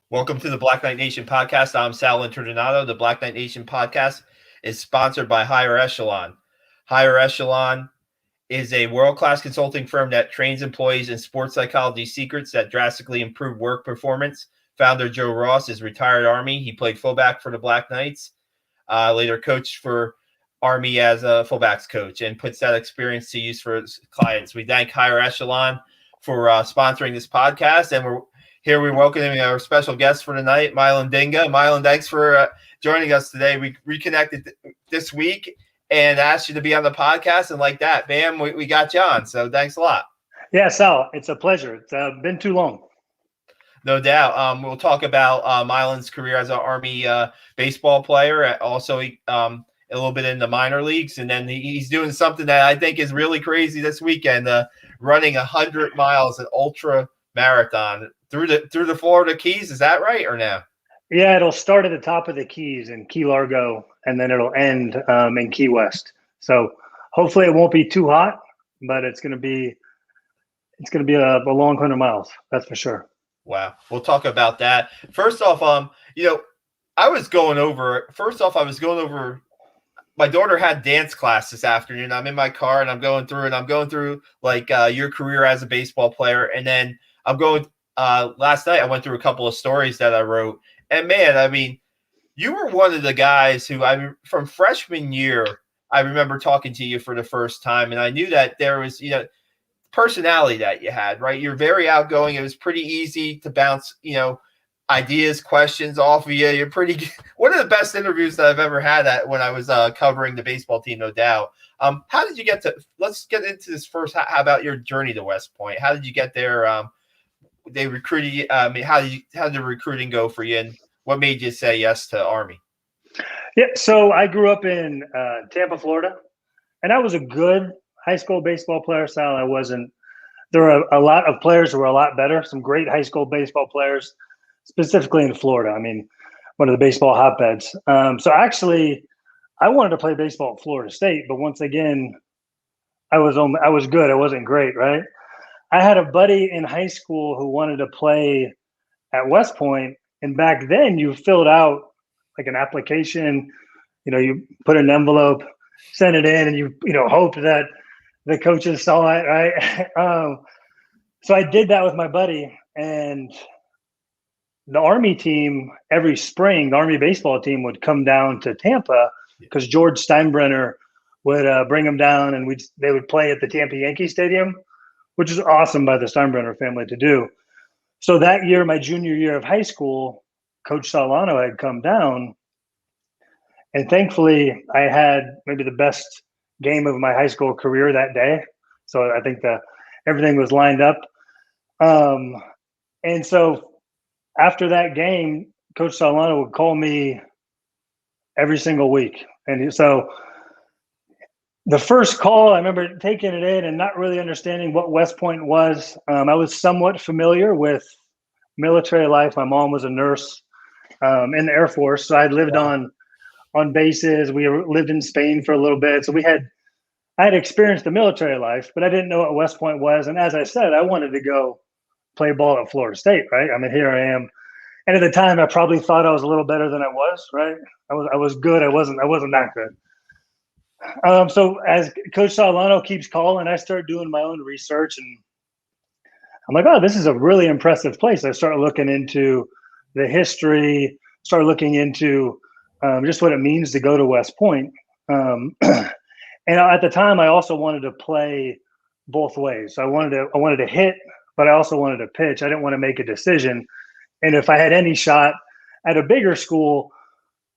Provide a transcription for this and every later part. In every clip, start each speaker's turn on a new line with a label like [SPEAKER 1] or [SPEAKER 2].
[SPEAKER 1] Welcome to the Black Knight Nation podcast. I'm Sal Internado. The Black Knight Nation podcast is sponsored by Higher Echelon. Higher Echelon is a world-class consulting firm that trains employees in sports psychology secrets that drastically improve work performance. Founder Joe Ross is retired Army. He played fullback for the Black Knights, later coached for Army as a fullbacks coach, and puts that experience to use for his clients. We thank Higher Echelon for sponsoring this podcast, and we're welcoming our special guest for tonight, Milan Dinga. Milan, thanks for joining us today. We reconnected this week and asked you to be on the podcast, and like that, bam, we got you on. So thanks a lot.
[SPEAKER 2] Yeah, Sal, it's a pleasure. It's been too long.
[SPEAKER 1] No doubt. We'll talk about Milan's career as an Army baseball player, also a little bit in the minor leagues, and then he's doing something that I think is really crazy this weekend, running 100 miles, an ultra marathon through the Florida Keys. Is that right or no?
[SPEAKER 2] Yeah, it'll start at the top of the Keys in Key Largo, and then it'll end in Key West. So hopefully it won't be too hot, but it's going to be a long 100 miles. That's for sure.
[SPEAKER 1] Wow, we'll talk about that. First off, I was going over. My daughter had dance class this afternoon. I'm in my car and I'm going through like your career as a baseball player, and then I'm going. Last night I went through a couple of stories that I wrote, and man, I mean, you were one of the guys who from freshman year I remember talking to you for the first time, and I knew that there was personality that you had, right? You're very outgoing. It was pretty easy to bounce, ideas, questions off of you. You're pretty one of the best interviews that I've ever had when I was covering the baseball team, no doubt. How did you let's get into this first. How about your journey to West Point? How did you get there? They recruited you. How did the recruiting go for you, and what made you say yes to Army?
[SPEAKER 2] Yeah, so I grew up in Tampa, Florida, and I was a good high school baseball player, Sal. I wasn't. There were a lot of players who were a lot better. Some great high school baseball players, specifically in Florida. I mean, one of the baseball hotbeds. So actually, I wanted to play baseball at Florida State, but once again, I was good. I wasn't great, right? I had a buddy in high school who wanted to play at West Point, and back then you filled out like an application. You put an envelope, sent it in, and you hoped that the coaches saw it, right? So I did that with my buddy, and the Army team every spring, the Army baseball team would come down to Tampa because George Steinbrenner would bring them down, and they would play at the Tampa Yankee Stadium, which is awesome by the Steinbrenner family to do. So that year, my junior year of high school, Coach Solano had come down, and thankfully I had maybe the best game of my high school career that day. So I think everything was lined up. And so after that game, Coach Solano would call me every single week. And so the first call, I remember taking it in and not really understanding what West Point was. I was somewhat familiar with military life. My mom was a nurse in the Air Force, so I lived on bases. We lived in Spain for a little bit, so I had experienced the military life, but I didn't know what West Point was. And as I said, I wanted to go play ball at Florida State, right? I mean, here I am. And at the time, I probably thought I was a little better than I was, right? I was good. I wasn't that good. So as Coach Solano keeps calling, I start doing my own research, and I'm like, oh, this is a really impressive place. I start looking into the history, start looking into just what it means to go to West Point. And at the time, I also wanted to play both ways. So I wanted to hit, but I also wanted to pitch. I didn't want to make a decision. And if I had any shot at a bigger school,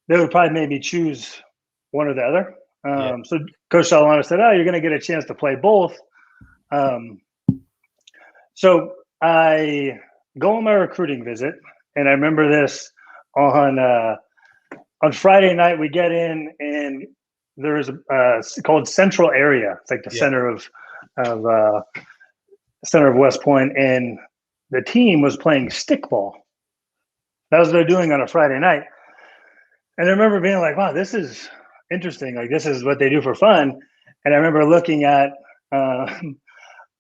[SPEAKER 2] they would probably make me choose one or the other. So Coach Solano said, oh, you're going to get a chance to play both. So I go on my recruiting visit, and I remember this on Friday night. We get in, and there is called Central Area. It's like the center of West Point, and the team was playing stickball. That was what they're doing on a Friday night. And I remember being like, wow, this is interesting. Like, this is what they do for fun. And I remember looking at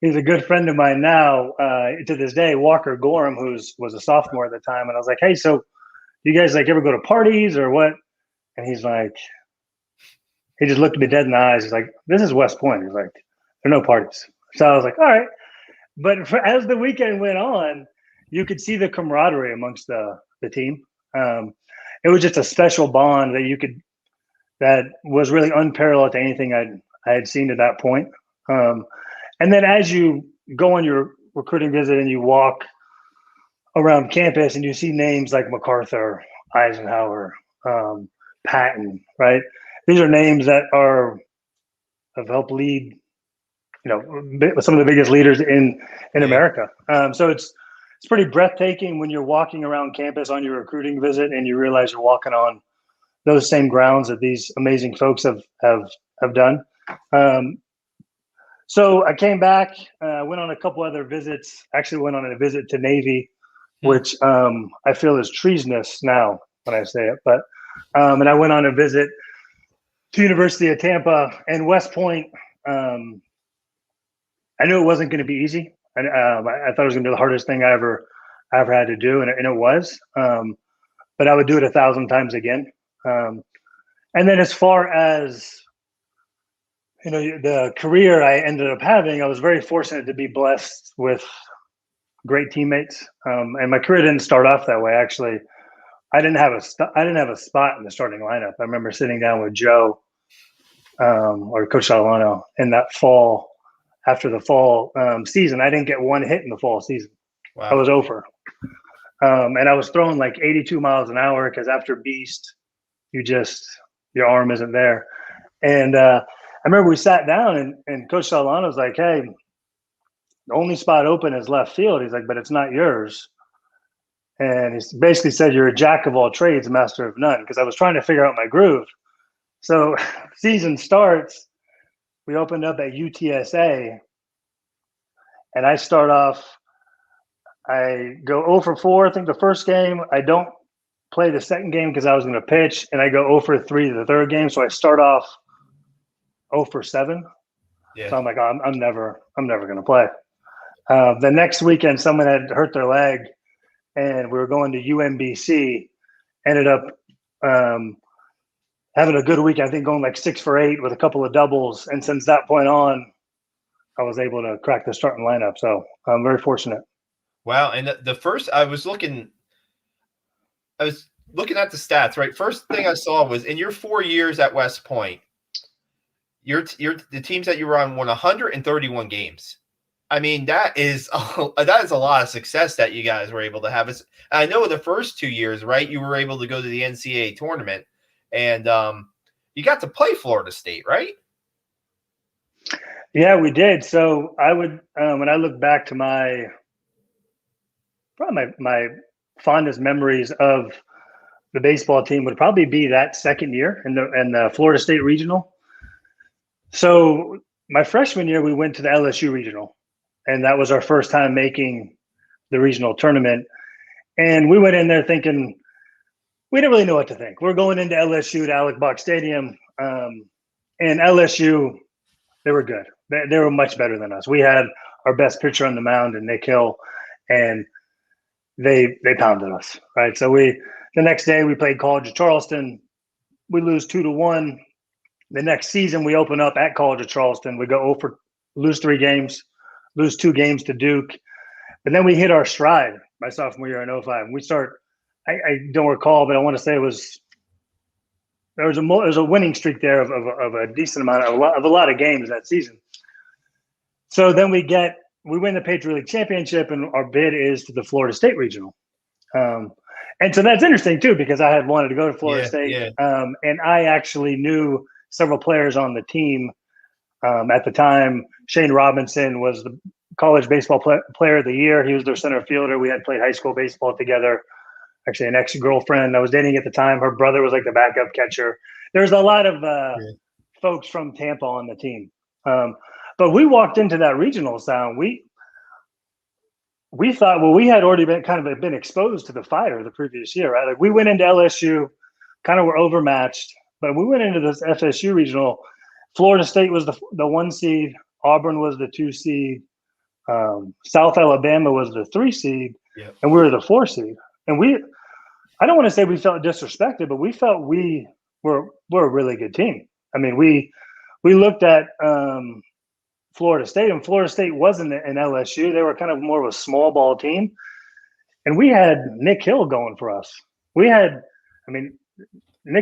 [SPEAKER 2] he's a good friend of mine now, to this day, Walker Gorham, was a sophomore at the time. And I was like, hey, so you guys like ever go to parties or what? And he's like, he just looked me dead in the eyes. He's like, this is West Point. He's like, there are no parties. So I was like, all right. But as the weekend went on, you could see the camaraderie amongst the team. It was just a special bond that was really unparalleled to anything I had seen to that point. And then as you go on your recruiting visit and you walk around campus and you see names like MacArthur, Eisenhower, Patton, right? These are names that have helped lead, some of the biggest leaders in America. So it's pretty breathtaking when you're walking around campus on your recruiting visit and you realize you're walking on those same grounds that these amazing folks have done. So I came back, went on a couple other visits. Actually, went on a visit to Navy, which I feel is treasonous now when I say it. But and I went on a visit to University of Tampa and West Point. I knew it wasn't going to be easy. I thought it was going to be the hardest thing I ever had to do, and it was. But I would do it 1,000 times again. And then as far as the career I ended up having, I was very fortunate to be blessed with great teammates. And my career didn't start off that way. Actually, I didn't have a spot in the starting lineup. I remember sitting down with Joe or Coach Salano in that fall. After the fall season, I didn't get one hit in the fall season. Wow. I was over. And I was throwing like 82 miles an hour because after Beast, your arm isn't there. And I remember we sat down and Coach Salano was like, hey, the only spot open is left field. He's like, but it's not yours. And he basically said, you're a jack of all trades, master of none, because I was trying to figure out my groove. So season starts. We opened up at UTSA, and I start off. I go 0 for 4. I think the first game. I don't play the second game because I was going to pitch, and I go 0 for 3 the third game. So I start off 0 for 7. Yeah. So I'm like, oh, I'm never going to play. The next weekend, someone had hurt their leg, and we were going to UMBC. Ended up having a good week. I think going like 6 for 8 with a couple of doubles. And since that point on, I was able to crack the starting lineup. So I'm very fortunate.
[SPEAKER 1] Wow. And the first, I was looking at the stats, right? First thing I saw was in your 4 years at West Point, the teams that you were on won 131 games. I mean, that is a lot of success that you guys were able to have. I know the first 2 years, right? You were able to go to the NCAA tournament. And you got to play Florida State, right?
[SPEAKER 2] Yeah, we did. So I would, when I look back to my fondest memories of the baseball team would probably be that second year in the Florida State Regional. So my freshman year, we went to the LSU Regional, and that was our first time making the regional tournament. And we went in there thinking, we didn't really know what to think. We're going into LSU at Alec Box Stadium, and LSU, they were good. They were much better than us. We had our best pitcher on the mound, and Nick Hill, and they pounded us, right? So the next day we played College of Charleston. We lose 2-1. The next season we open up at College of Charleston. We go lose 3 games, lose 2 games to Duke, but then we hit our stride my sophomore year in 2005. We start. I don't recall, but I want to say there was a winning streak there of a decent amount of a lot of games that season. So then we win the Patriot League championship, and our bid is to the Florida State Regional. And so that's interesting too, because I had wanted to go to Florida State, and I actually knew several players on the team at the time. Shane Robinson was the college baseball player of the year. He was their center fielder. We had played high school baseball together. Actually, an ex-girlfriend I was dating at the time, her brother was like the backup catcher. There's a lot of folks from Tampa on the team. But we walked into that regional sound. We thought, well, we had already been exposed to the fire the previous year, right? Like we went into LSU, kind of were overmatched, but we went into this FSU regional. Florida State was the 1 seed. Auburn was the 2 seed. South Alabama was the 3 seed,
[SPEAKER 1] Yep.
[SPEAKER 2] and we were the 4 seed. And I don't want to say we felt disrespected, but we felt we were a really good team. I mean, we looked at Florida State, and Florida State wasn't an LSU. They were kind of more of a small ball team. And we had Nick Hill going for us. Nick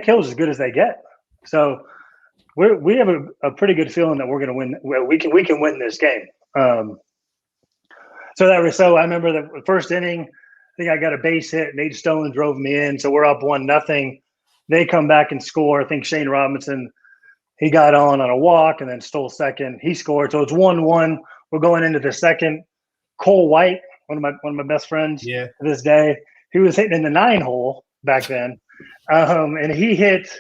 [SPEAKER 2] Hill's as good as they get. So we have a pretty good feeling that we're going to win. We can win this game. So I remember the first inning, I think I got a base hit. Nate Stone drove me in. So we're up 1-0. They come back and score. I think Shane Robinson, he got on a walk and then stole second. He scored. So it's 1-1. We're going into the second. Cole White, one of my best friends to this day, he was hitting in the 9 hole back then. And he hit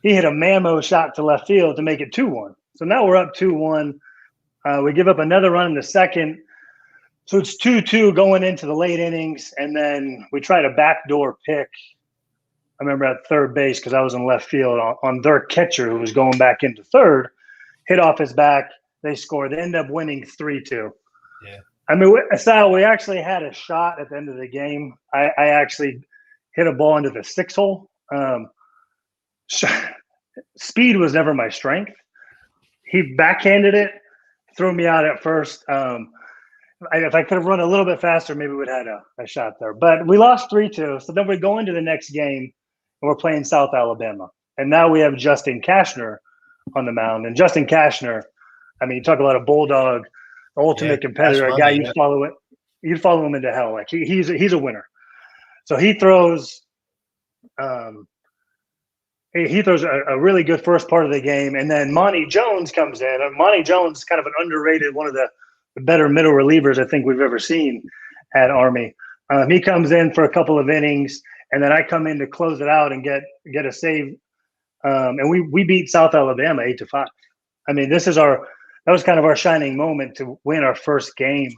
[SPEAKER 2] a mammo shot to left field to make it 2-1. So now we're up 2-1. We give up another run in the second. So it's 2-2 going into the late innings. And then we tried a backdoor pick. I remember at third base because I was in left field on their catcher who was going back into third, hit off his back. They scored. They end up winning 3-2.
[SPEAKER 1] Yeah.
[SPEAKER 2] I mean, Sal, we actually had a shot at the end of the game. I actually hit a ball into the 6 hole. Speed was never my strength. He backhanded it, threw me out at first. If I could have run a little bit faster, maybe we'd had a shot there. But we lost 3-2. So then we go into the next game, and we're playing South Alabama. And now we have Justin Kashner on the mound. And Justin Kashner, I mean, you talk about a bulldog, ultimate competitor, a guy you'd follow him into hell. Like he's a winner. So he throws a really good first part of the game, and then Monty Jones comes in. Monty Jones is kind of an underrated, one of the better middle relievers I think we've ever seen at Army. He comes in for a couple of innings, and then I come in to close it out and get a save. And we beat South Alabama 8-5. I mean, that was kind of our shining moment to win our first game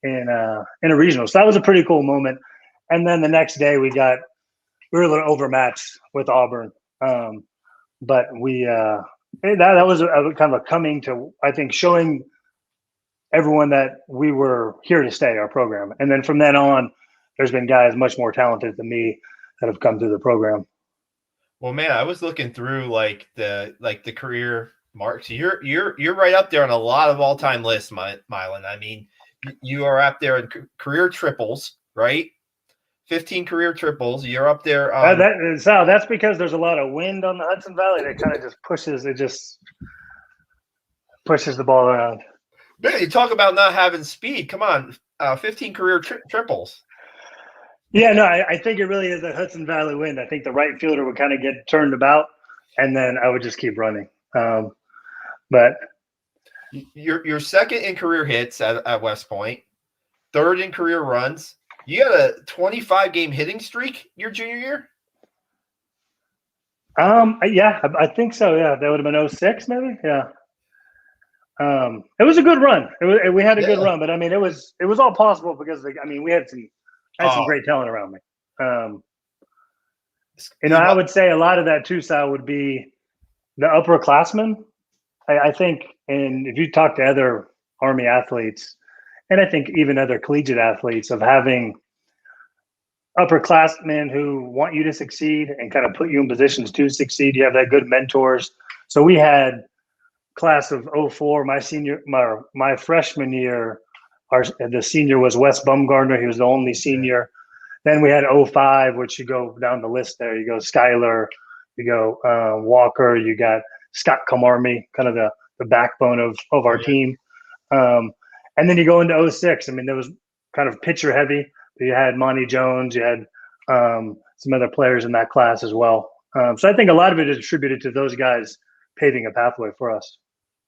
[SPEAKER 2] in a regional. So that was a pretty cool moment. And then the next day we were a little overmatched with Auburn. But that was a kind of a coming to, I think, showing everyone that we were here to stay, our program. And then from then on, there's been guys much more talented than me that have come through the program.
[SPEAKER 1] Well, man, I was looking through the career marks. You're right up there on a lot of all-time lists, Milan. I mean, you are up there in career triples, right? 15 career triples. You're up there.
[SPEAKER 2] Sal, that's because there's a lot of wind on the Hudson Valley that kind of just pushes the ball around.
[SPEAKER 1] Man, you talk about not having speed. Come on, 15 career triples.
[SPEAKER 2] Yeah, no, I think it really is the Hudson Valley wind. I think the right fielder would kind of get turned about, and then I would just keep running. But
[SPEAKER 1] you're second in career hits at West Point, third in career runs. You had a 25-game hitting streak your junior year?
[SPEAKER 2] Yeah, I think so. Yeah, that would have been 06 maybe. Yeah. It was a good run. We had a good run, but I mean, it was all possible because we had some great talent around me. I would say a lot of that too, Sal, would be the upperclassmen. I think, and if you talk to other Army athletes, and I think even other collegiate athletes, of having upperclassmen who want you to succeed and kind of put you in positions to succeed. You have that good mentors. So we had class of 04, my freshman year, the senior was Wes Bumgardner. He was the only senior. Then we had 05, which you go down the list there. You go Skyler, you go Walker, you got Scott Kamarmi, kind of the backbone of our team. And then you go into 06. I mean, there was kind of pitcher heavy. You had Monty Jones, you had some other players in that class as well. So I think a lot of it is attributed to those guys paving a pathway for us.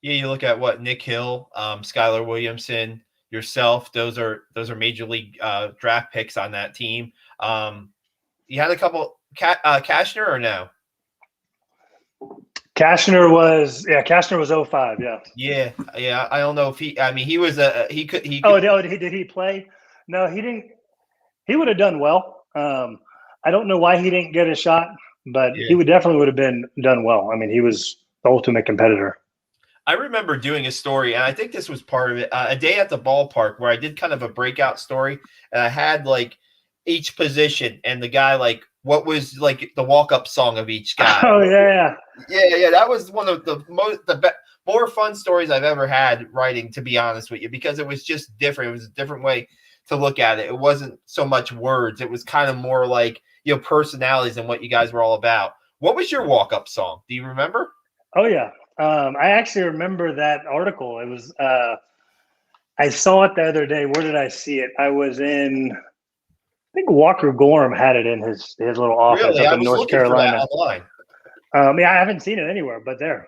[SPEAKER 1] Yeah, you look at what Nick Hill, Skylar Williamson, yourself. Those are major league draft picks on that team. You had a couple. Kashner or no?
[SPEAKER 2] Kashner was 05. Yeah.
[SPEAKER 1] Yeah. I don't know if he. I mean, he was he could.
[SPEAKER 2] Did he play? No, he didn't. He would have done well. I don't know why he didn't get a shot, but he would have been done well. I mean, he was the ultimate competitor.
[SPEAKER 1] I remember doing a story, and I think this was part of it. A day at the ballpark where I did kind of a breakout story, and I had like each position and the guy like what was like the walk up song of each guy.
[SPEAKER 2] Oh yeah,
[SPEAKER 1] Yeah. That was one of the more fun stories I've ever had writing, to be honest with you, because it was just different. It was a different way to look at it. It wasn't so much words. It was kind of more like, personalities and what you guys were all about. What was your walk up song? Do you remember?
[SPEAKER 2] oh yeah. I actually remember that article. It was I saw it the other day. Where did I see it? I was in. I think Walker Gorham had it in his little office
[SPEAKER 1] Really?
[SPEAKER 2] up
[SPEAKER 1] I
[SPEAKER 2] in
[SPEAKER 1] was
[SPEAKER 2] North
[SPEAKER 1] looking for that
[SPEAKER 2] Carolina.
[SPEAKER 1] online.
[SPEAKER 2] Yeah, I haven't seen it anywhere, but there.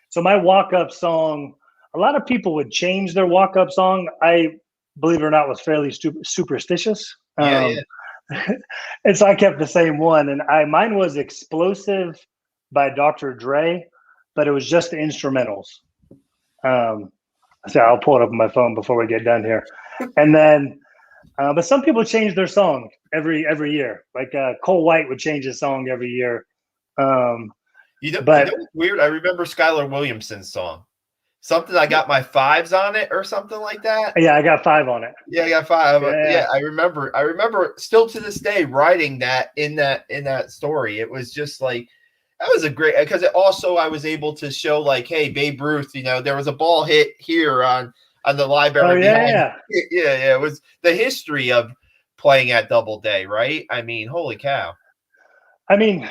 [SPEAKER 2] So my walk-up song, a lot of people would change their walk-up song. I, believe it or not, was fairly superstitious.
[SPEAKER 1] Yeah.
[SPEAKER 2] And so I kept the same one. And mine was Explosive by Dr. Dre, but it was just the instrumentals. So I'll pull it up on my phone before we get done here. And then, but some people change their song every year. Like Cole White would change his song every year.
[SPEAKER 1] You know what's weird? I remember Skylar Williamson's song. Something I got my 5s on it or something like that.
[SPEAKER 2] Yeah, I got 5 on it.
[SPEAKER 1] Yeah, I got 5.
[SPEAKER 2] Yeah.
[SPEAKER 1] I remember still to this day writing that in that story. It was just like that was a great, because it also I was able to show like, hey, Babe Ruth, there was a ball hit here on the library.
[SPEAKER 2] Oh yeah.
[SPEAKER 1] Yeah. It was the history of playing at Doubleday, right? I mean, holy cow.
[SPEAKER 2] I mean,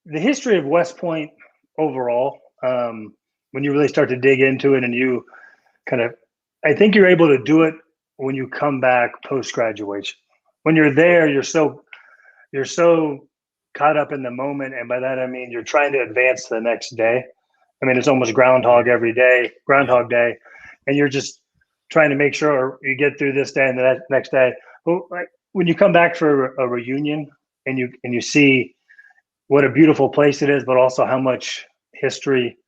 [SPEAKER 2] the history of West Point overall, when you really start to dig into it and you kind of, I think you're able to do it when you come back post-graduation. When you're there, you're so caught up in the moment. And by that, I mean, you're trying to advance to the next day. I mean, it's almost Groundhog Day. And you're just trying to make sure you get through this day and the next day. But like, when you come back for a reunion and you see what a beautiful place it is, but also how much history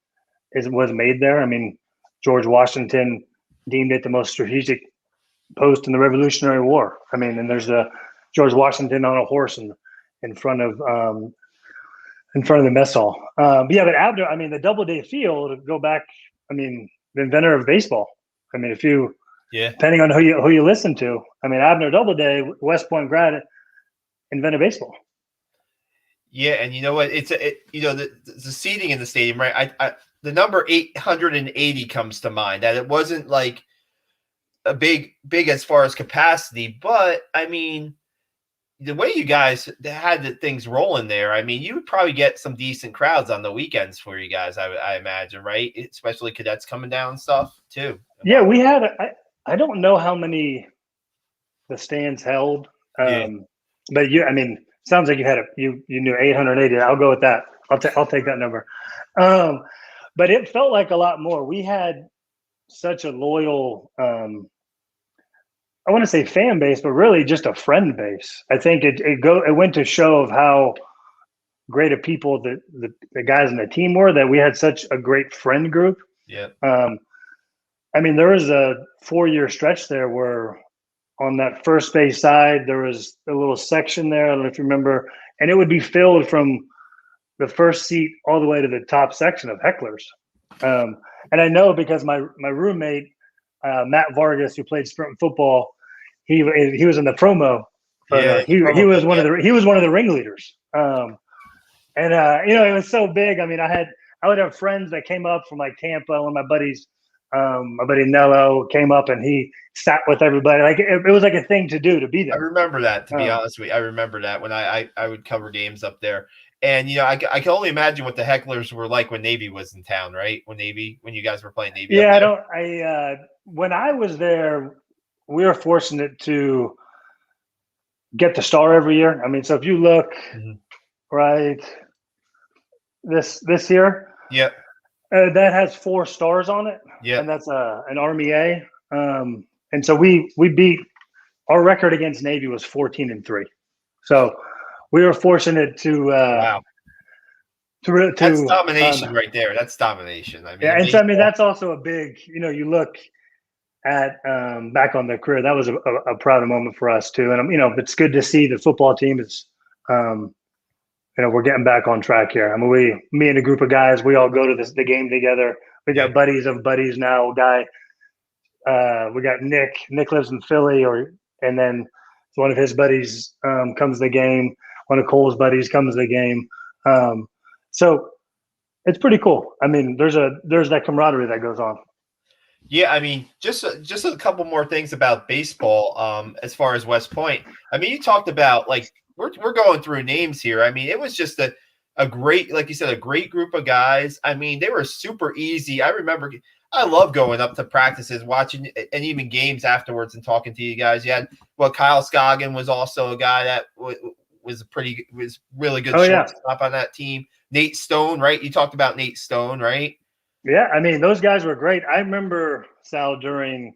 [SPEAKER 2] was made there. I mean, George Washington deemed it the most strategic post in the Revolutionary War. I mean, and there's a George Washington on a horse in front of the mess hall. But Abner, I mean, the Doubleday Field, go back. I mean, the inventor of baseball. I mean, depending on who you listen to, I mean, Abner Doubleday, West Point grad, invented baseball.
[SPEAKER 1] Yeah, and you know what? The seating in the stadium, right? The number 880 comes to mind. That it wasn't like a big as far as capacity, but I mean, the way you guys had the things rolling there, I mean, you would probably get some decent crowds on the weekends for you guys. I imagine, right? Especially cadets coming down and stuff too.
[SPEAKER 2] Yeah, we had. I don't know how many the stands held, but I mean. Sounds like you knew 880. I'll go with that. I'll take that number. But it felt like a lot more. We had such a loyal, I want to say fan base, but really just a friend base. I think it went to show of how great of people the guys in the team were, that we had such a great friend group.
[SPEAKER 1] Yeah.
[SPEAKER 2] I mean, there was a 4-year stretch there where, on that first base side, there was a little section there. I don't know if you remember, and it would be filled from the first seat all the way to the top section of hecklers. And I know because my roommate, Matt Vargas, who played sprint football, he was in the promo. He was one of the ringleaders. It was so big. I mean, I would have friends that came up from like Tampa. One of my buddies, my buddy Nello, came up and he sat with everybody. Like it was like a thing to do, to be there.
[SPEAKER 1] I remember that, to be honest with you. I remember that when I would cover games up there. And I can only imagine what the hecklers were like when Navy was in town, right? When you guys were playing Navy.
[SPEAKER 2] Yeah, when I was there, we were fortunate to get the star every year. I mean, so if you look right this year,
[SPEAKER 1] yep,
[SPEAKER 2] that has 4 stars on it.
[SPEAKER 1] Yeah,
[SPEAKER 2] and that's an Army A. And so we beat, our record against Navy was 14-3. So we were fortunate to
[SPEAKER 1] wow. That's domination right there. That's domination. I mean,
[SPEAKER 2] yeah, and so I mean that's also a big. You look at back on their career. That was a proud moment for us too. And it's good to see the football team is, we're getting back on track here. I mean, me and a group of guys, we all go to the game together. We got buddies of buddies now. We got Nick. Nick lives in Philly, and then one of his buddies comes to the game. One of Cole's buddies comes to the game. So it's pretty cool. I mean, there's that camaraderie that goes on.
[SPEAKER 1] Yeah, I mean, just a couple more things about baseball. As far as West Point, I mean, you talked about like we're going through names here. I mean, it was just a great, like you said, a great group of guys. I mean, they were super easy. I remember I love going up to practices, watching, and even games afterwards and talking to you guys. You had Kyle Scoggin was also a guy that was really good shortstop on that team. Nate Stone, right? You talked about Nate Stone, right?
[SPEAKER 2] Yeah, I mean, those guys were great. I remember, Sal, during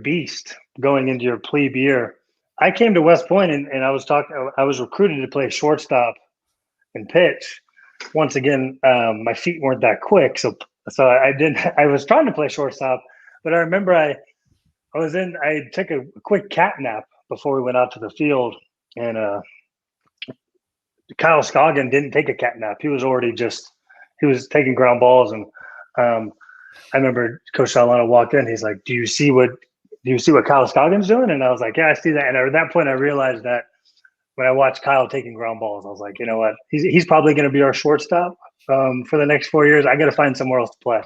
[SPEAKER 2] Beast, going into your plebe year, I came to West Point and I was recruited to play shortstop and pitch. Once again, my feet weren't that quick, so I was trying to play shortstop, but I remember I took a quick cat nap before we went out to the field, and Kyle Scoggin didn't take a cat nap. He was already he was taking ground balls, and I remember Coach Salano walked in. He's like, "Do you see what Kyle Scoggin's doing?" And I was like, "Yeah, I see that." And at that point, I realized that when I watched Kyle taking ground balls, I was like, "You know what? He's probably going to be our shortstop for the next 4 years. I got to find somewhere else to play."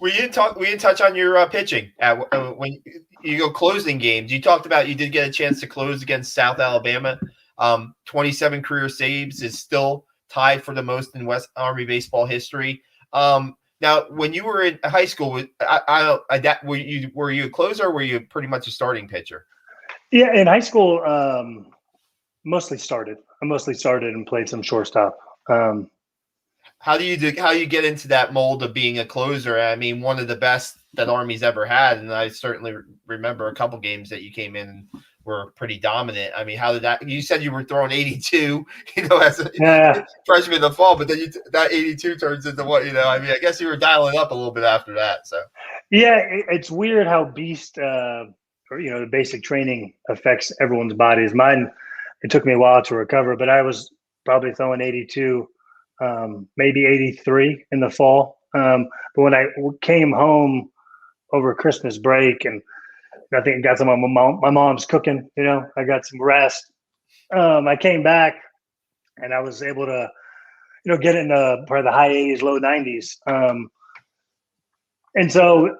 [SPEAKER 1] We didn't touch on your pitching when you go closing games. You talked about you did get a chance to close against South Alabama. 27 career saves is still tied for the most in West Army baseball history. Now, when you were in high school, were you a closer or were you pretty much a starting pitcher?
[SPEAKER 2] Yeah, in high school, mostly started. I mostly started and played some shortstop.
[SPEAKER 1] How do you get into that mold of being a closer? I mean, one of the best that Army's ever had, and I certainly remember a couple games that you came in and were pretty dominant. I mean, how did that? You said you were throwing 82, as a freshman in the fall, but then that 82 turns into what? I mean, I guess you were dialing up a little bit after that. So
[SPEAKER 2] yeah, it's weird how Beast, the basic training affects everyone's bodies. Mine, it took me a while to recover, but I was probably throwing 82. Maybe 83 in the fall. But when I came home over Christmas break, and I think I got some of my mom's cooking, I got some rest. I came back and I was able to, get into probably the high 80s, low 90s. And so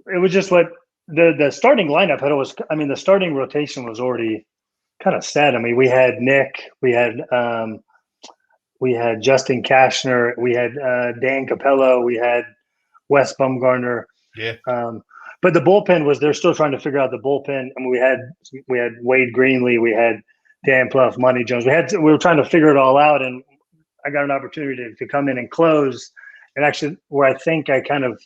[SPEAKER 2] it was just what the starting lineup had always, the starting rotation was already kind of set. I mean, we had Nick, we had Justin Kashner, we had Dan Capello, we had Wes Bumgarner.
[SPEAKER 1] Yeah.
[SPEAKER 2] But the bullpen they're still trying to figure out the bullpen. I mean, we had Wade Greenlee, we had Dan Pluff, Monty Jones. We were trying to figure it all out, and I got an opportunity to come in and close. And actually, where I think I kind of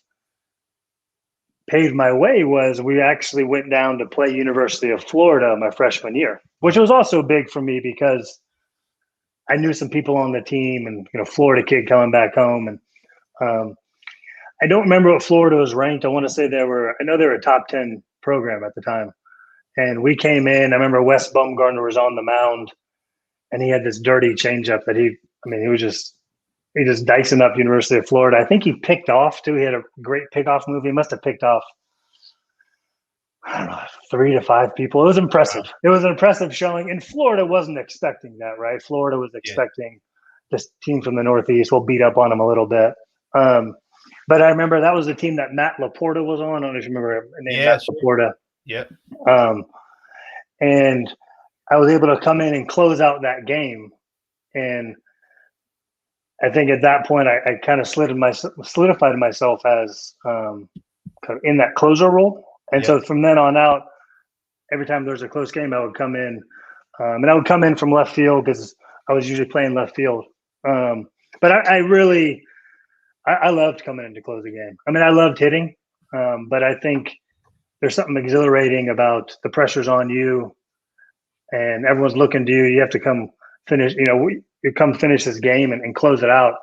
[SPEAKER 2] paved my way was we actually went down to play University of Florida my freshman year, which was also big for me because I knew some people on the team, and Florida kid coming back home, and I don't remember what Florida was ranked. I want to say they were a top 10 program at the time, and we came in. I remember Wes Bumgarner was on the mound, and he had this dirty changeup that he was just dicing up University of Florida. I think he picked off too. He had a great pickoff move. He must have picked off, I don't know, 3 to 5 people. It was impressive. Wow. It was an impressive showing. And Florida wasn't expecting that, right? Florida was expecting this team from the Northeast will beat up on them a little bit. But I remember that was the team that Matt Laporta was on. I don't know if you remember the name Matt Laporta.
[SPEAKER 1] Yeah.
[SPEAKER 2] And I was able to come in and close out that game. And I think at that point I kind of solidified myself as kind of in that closer role. And so from then on out, every time there was a close game, I would come in, and I would come in from left field because I was usually playing left field. But I loved coming in to close the game. I mean, I loved hitting, but I think there's something exhilarating about the pressure's on you, and everyone's looking to you. You have to come finish. You come finish this game and close it out.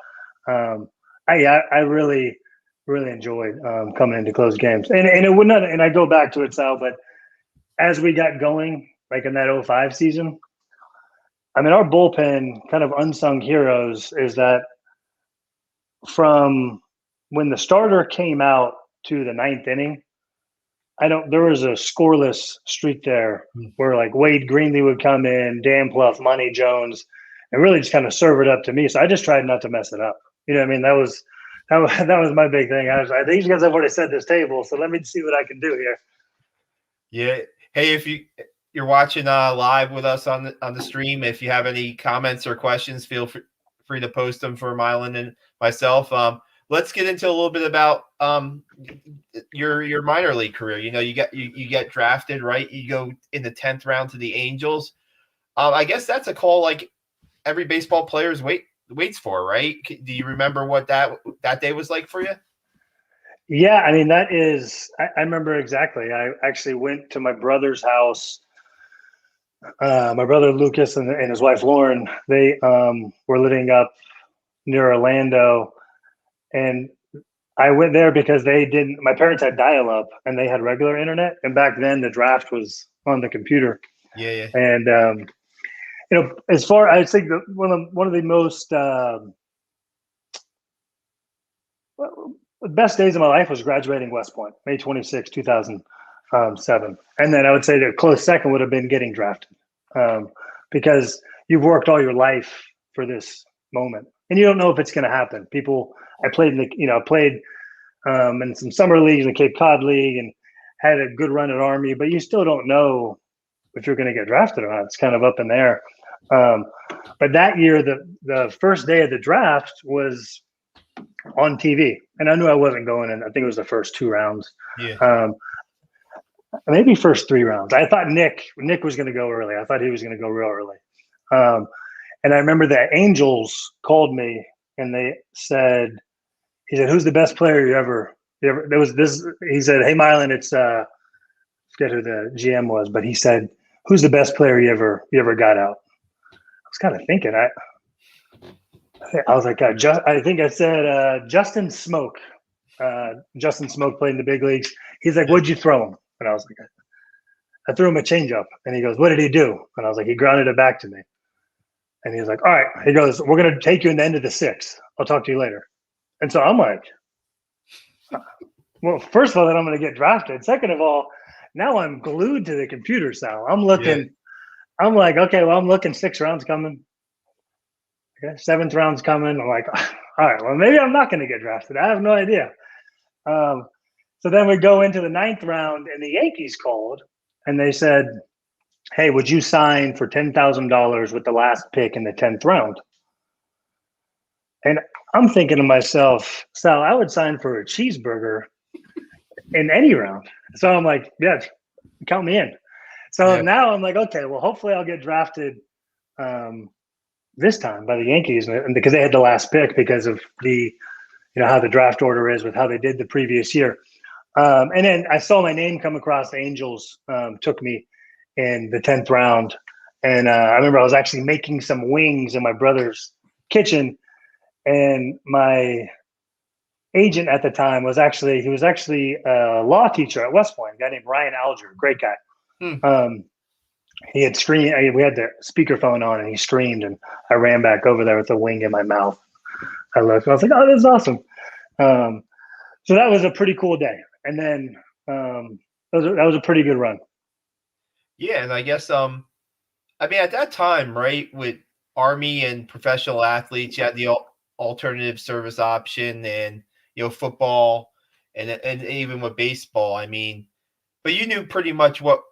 [SPEAKER 2] I really enjoyed coming in to close games, and it would not. And I go back to it, Sal, but as we got going, like in that 05 season, I mean, our bullpen, kind of unsung heroes, is that from when the starter came out to the ninth inning, there was a scoreless streak there where like Wade Greenlee would come in, Dan Pluff, Monty Jones, and really just kind of serve it up to me. So I just tried not to mess it up. You know what I mean? That was my big thing. I think these guys have already set this table, so let me see what I can do here.
[SPEAKER 1] Yeah. Hey, if you're watching live with us on the stream, if you have any comments or questions, feel free to post them for Milan and myself. Let's get into a little bit about your minor league career. You know, you get drafted, right? You go in the 10th round to the Angels. I guess that's a call like every baseball player's waits for, right? Do you remember what that day was like for you?
[SPEAKER 2] Yeah, I mean, I remember exactly. I actually went to my brother's house. My brother Lucas and his wife Lauren, they were living up near Orlando, and I went there because my parents had dial-up and they had regular internet, and back then the draft was on the computer.
[SPEAKER 1] Yeah.
[SPEAKER 2] And as far, I think one of the most the best days of my life was graduating West Point, May 26, 2007. And then I would say the close second would have been getting drafted, because you've worked all your life for this moment and you don't know if it's going to happen. I played in some summer leagues, the Cape Cod League, and had a good run at Army, but you still don't know if you're going to get drafted or not. It's kind of up in there. But that year, the first day of the draft was on TV, and I knew I wasn't going in. I think it was the first 2 rounds.
[SPEAKER 1] Yeah.
[SPEAKER 2] Maybe first 3 rounds. I thought Nick was going to go early. I thought he was going to go real early. And I remember the Angels called me and he said, "Who's the best player you ever?" There was this. He said, "Hey, Milan, it's I forget who the GM was, but he said, "Who's the best player you ever got out?" I was kind of thinking. I was like, I think I said Justin Smoke. Justin Smoke played in the big leagues. He's like, "What'd you throw him?" And I was like, "I threw him a changeup." And he goes, "What did he do?" And I was like, "He grounded it back to me." And he was like, "All right." He goes, "We're going to take you in the end of the 6th. I'll talk to you later." And so I'm like, well, first of all, that I'm going to get drafted. Second of all, now I'm glued to the computer, Sal. I'm looking. Yeah. I'm like, okay, well, I'm looking 6 rounds coming. Okay, 7th round's coming. I'm like, all right, well, maybe I'm not going to get drafted. I have no idea. So then we go into the 9th round, and the Yankees called, and they said, "Hey, would you sign for $10,000 with the last pick in the 10th round?" And I'm thinking to myself, Sal, I would sign for a cheeseburger in any round. So I'm like, yeah, count me in. So now I'm like, okay, well, hopefully I'll get drafted this time by the Yankees, and because they had the last pick because of the, how the draft order is with how they did the previous year. And then I saw my name come across. The Angels took me in the 10th round. And I remember I was actually making some wings in my brother's kitchen. And my agent at the time was actually a law teacher at West Point, a guy named Ryan Alger, great guy. He had screamed. We had the speakerphone on, and he screamed, and I ran back over there with a wing in my mouth. I looked, and I was like, "Oh, this is awesome!" So that was a pretty cool day, and then that was a pretty good run.
[SPEAKER 1] Yeah, and I guess I mean at that time, right, with Army and professional athletes, you had the alternative service option, and football, and even with baseball. I mean, but you knew pretty much what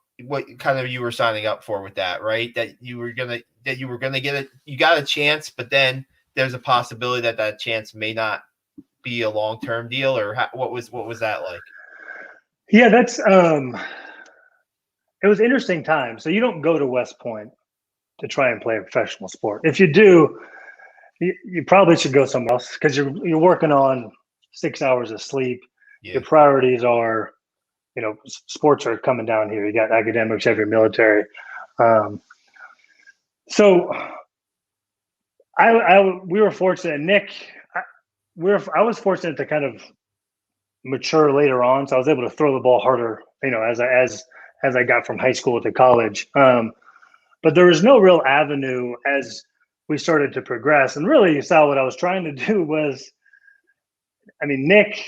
[SPEAKER 1] kind of you were signing up for with that, right? That you were gonna get it. You got a chance, but then there's a possibility that chance may not be a long-term deal, or what was that like?
[SPEAKER 2] Yeah, that's it was an interesting time. So you don't go to West Point to try and play a professional sport. If you do, you probably should go somewhere else, because you're working on 6 hours of sleep. Yeah. Your priorities are, sports are coming down here. You got academics, you have your military. So we were fortunate. Nick, I was fortunate to kind of mature later on, so I was able to throw the ball harder, as I got from high school to college. But there was no real avenue as we started to progress. And really, Sal, what I was trying to do was I mean, Nick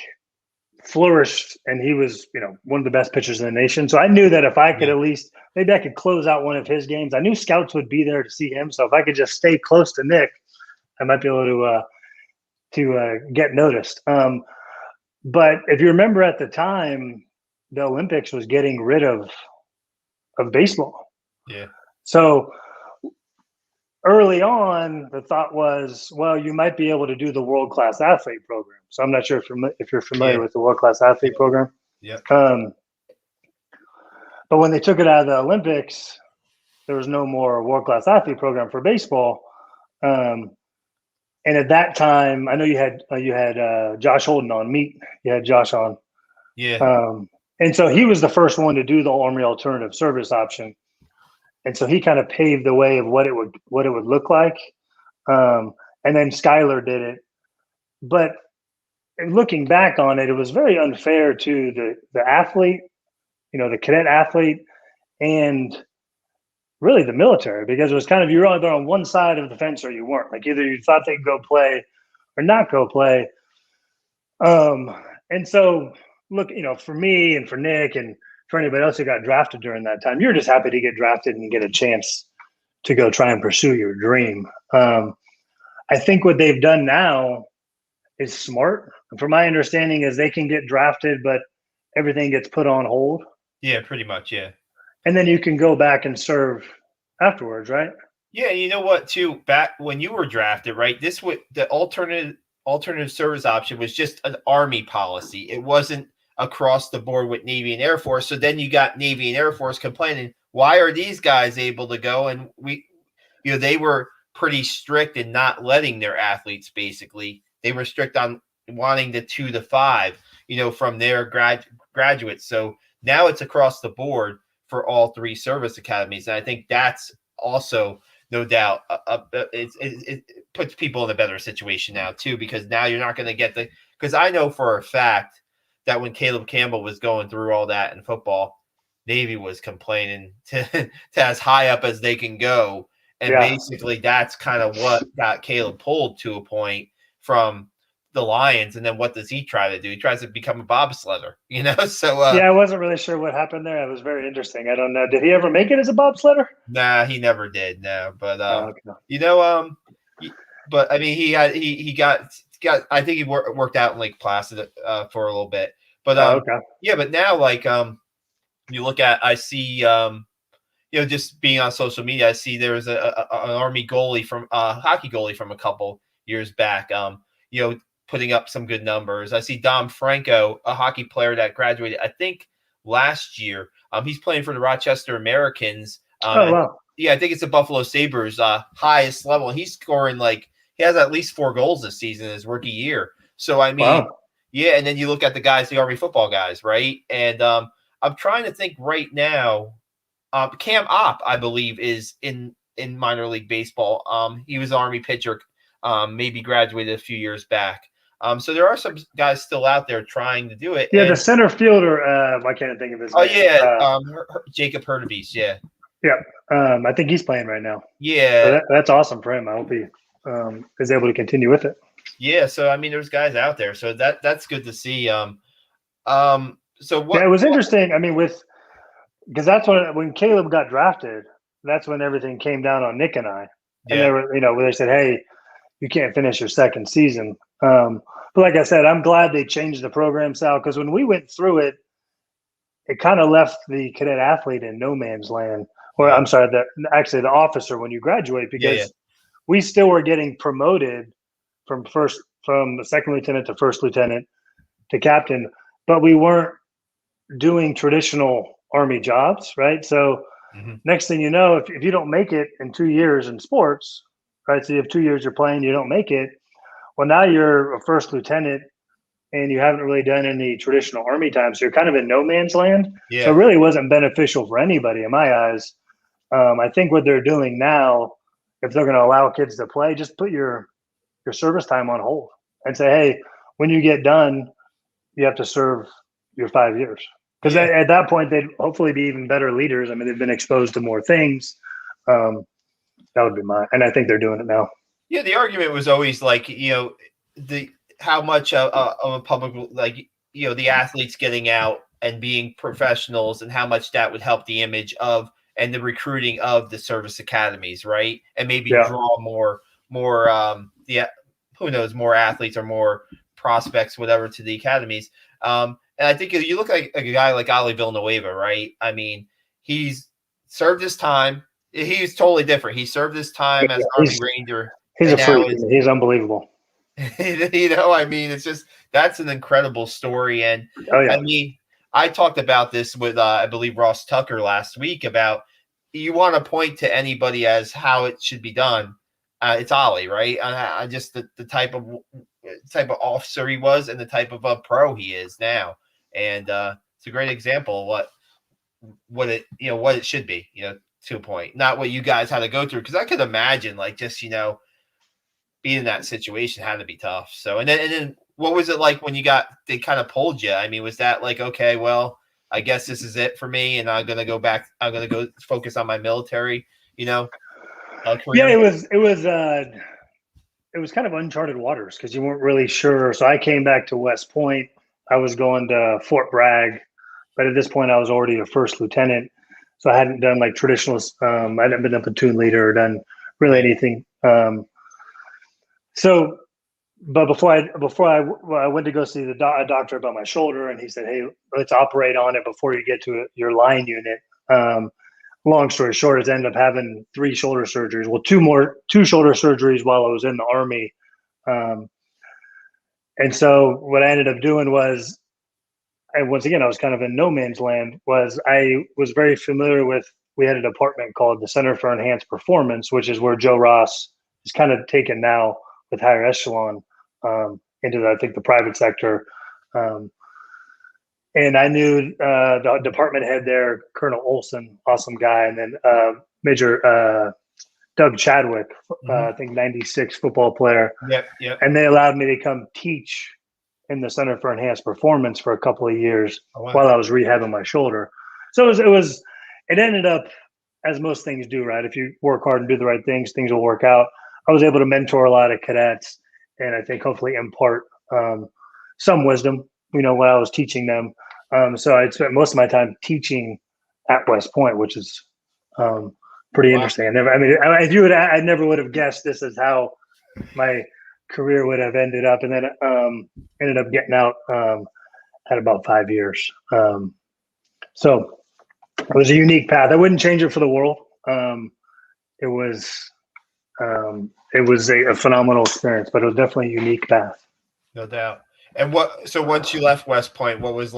[SPEAKER 2] flourished, and he was, one of the best pitchers in the nation. So I knew that if I could at least, maybe I could close out one of his games. I knew scouts would be there to see him. So if I could just stay close to Nick, I might be able to get noticed. But if you remember at the time, the Olympics was getting rid of baseball.
[SPEAKER 1] Yeah.
[SPEAKER 2] So early on, the thought was, well, you might be able to do the world-class athlete program. So I'm not sure if you're familiar with the world-class athlete program.
[SPEAKER 1] Yeah.
[SPEAKER 2] But when they took it out of the Olympics, there was no more world-class athlete program for baseball. And at that time, I know you had Josh Holden on. You had Josh on.
[SPEAKER 1] Yeah.
[SPEAKER 2] And so he was the first one to do the Army alternative service option. And so he kind of paved the way of what it would look like. And then Skyler did it. But looking back on it, it was very unfair to the athlete, the cadet athlete, and really the military, because it was kind of, you're either on one side of the fence or you weren't. Like either you thought they'd go play or not go play. And so look, for me and for Nick and for anybody else who got drafted during that time, you're just happy to get drafted and get a chance to go try and pursue your dream. I think what they've done now is smart. From my understanding is they can get drafted, but everything gets put on hold.
[SPEAKER 1] Yeah, pretty much. Yeah.
[SPEAKER 2] And then you can go back and serve afterwards, right?
[SPEAKER 1] Yeah. You know what, too, back when you were drafted, right? The alternative service option was just an Army policy. It wasn't across the board with Navy and Air Force. So then you got Navy and Air Force complaining, why are these guys able to go? And they were pretty strict in not letting their athletes, basically. They were strict on wanting the 2 to 5, from their graduates. So now it's across the board for all 3 service academies. And I think that's also, no doubt, it puts people in a better situation now, too, because now you're not going to get because I know for a fact that when Caleb Campbell was going through all that in football, Navy was complaining to as high up as they can go. And basically that's kind of what got Caleb pulled to a point from the Lions. And then what does he try to do? He tries to become a bobsledder, So
[SPEAKER 2] I wasn't really sure what happened there. It was very interesting. I don't know. Did he ever make it as a bobsledder?
[SPEAKER 1] Nah, he never did. No, but
[SPEAKER 2] okay.
[SPEAKER 1] But I mean, he got. I think he worked out in Lake Placid for a little bit. But
[SPEAKER 2] okay.
[SPEAKER 1] Yeah, but now you look at, I see just being on social media, I see there was an Army goalie from hockey goalie from a couple years back. Putting up some good numbers. I see Dom Franco, a hockey player that graduated, I think, last year. He's playing for the Rochester Americans.
[SPEAKER 2] Wow.
[SPEAKER 1] Yeah, I think it's the Buffalo Sabres highest level. He's scoring he has at least 4 goals this season in his rookie year. So, I mean, yeah, and then you look at the guys, the Army football guys, right? And I'm trying to think right now. Cam Opp, I believe, is in minor league baseball. He was an Army pitcher, maybe graduated a few years back. So there are some guys still out there trying to do it.
[SPEAKER 2] Yeah, the center fielder, I can't think of his name.
[SPEAKER 1] Oh, yeah, Jacob Hurtubise, yeah.
[SPEAKER 2] Yeah, I think he's playing right now.
[SPEAKER 1] Yeah.
[SPEAKER 2] So that's awesome for him. I hope he is able to continue with it.
[SPEAKER 1] Yeah, so, I mean, there's guys out there. So that's good to see. So what?
[SPEAKER 2] Yeah, it was interesting. I mean, because that's when Caleb got drafted, that's when everything came down on Nick and I. And they were, where they said, hey, you can't finish your second season. But like I said, I'm glad they changed the program, Sal, because when we went through it, it kind of left the cadet athlete in no man's land. Or I'm sorry, the officer when you graduate, because we still were getting promoted from the second lieutenant to first lieutenant to captain, but we weren't doing traditional Army jobs, right? So next thing you know, if you don't make it in 2 years in sports, right? So you have 2 years you're playing, you don't make it. Well, now you're a first lieutenant and you haven't really done any traditional Army time. So you're kind of in no man's land. Yeah. So it really wasn't beneficial for anybody in my eyes. I think what they're doing now, if they're going to allow kids to play, just put your service time on hold and say, hey, when you get done, you have to serve your 5 years. Because at that point, they'd hopefully be even better leaders. I mean, they've been exposed to more things. That would be and I think they're doing it now.
[SPEAKER 1] Yeah, the argument was always how much of a public, like, the athletes getting out and being professionals, and how much that would help the image of and the recruiting of the service academies, right? And maybe
[SPEAKER 2] Yeah.
[SPEAKER 1] draw more yeah, who knows, more athletes or more prospects, whatever, to the academies. And I think if you look at a guy like Ali Villanueva, right? I mean, he's served his time. He's totally different. He served his time as Army Ranger,
[SPEAKER 2] He's
[SPEAKER 1] and
[SPEAKER 2] a
[SPEAKER 1] now
[SPEAKER 2] freak. He's unbelievable.
[SPEAKER 1] I mean, it's just, that's an incredible story. And
[SPEAKER 2] Oh yeah.
[SPEAKER 1] I mean, I talked about this with I believe Ross Tucker last week about, you want to point to anybody as how it should be done. It's Ollie, right? I just the type of officer he was, and the type of a pro he is now, and it's a great example of what it what it should be, to a point, not what you guys had to go through, because I could imagine, like, just being in that situation had to be tough. So, and then what was it like when they kind of pulled you? I mean, was that like, okay, well, I guess this is it for me, and I'm gonna go back. I'm gonna go focus on my military, career.
[SPEAKER 2] Yeah, it was kind of uncharted waters because you weren't really sure. So I came back to West Point. I was going to Fort Bragg, but at this point I was already a first lieutenant. So I hadn't done like traditional. I hadn't been a platoon leader or done really anything. So, but I went to go see a doctor about my shoulder, and he said, "Hey, let's operate on it before you get to your line unit." Long story short, I ended up having 3 shoulder surgeries. Well, 2 shoulder surgeries while I was in the Army. And so what I ended up doing was, and once again, I was kind of in no man's land, was I was very familiar with, we had a department called the Center for Enhanced Performance, which is where Joe Ross is kind of taken now with higher echelon into, I think, the private sector. And I knew the department head there, Colonel Olson, awesome guy, and then Major Doug Chadwick, I think 96 football player.
[SPEAKER 1] Yep.
[SPEAKER 2] And they allowed me to come teach in the Center for Enhanced Performance for a couple of years while I was rehabbing my shoulder. So it ended up, as most things do, right? If you work hard and do the right things, things will work out. I was able to mentor a lot of cadets, and I think hopefully impart some wisdom, when I was teaching them. So I spent most of my time teaching at West Point, which is pretty interesting. I never would have guessed this is how my career would have ended up, and then ended up getting out at about 5 years. So it was a unique path. I wouldn't change it for the world. It was a phenomenal experience, but it was definitely a unique path.
[SPEAKER 1] No doubt. And so once you left West Point, what was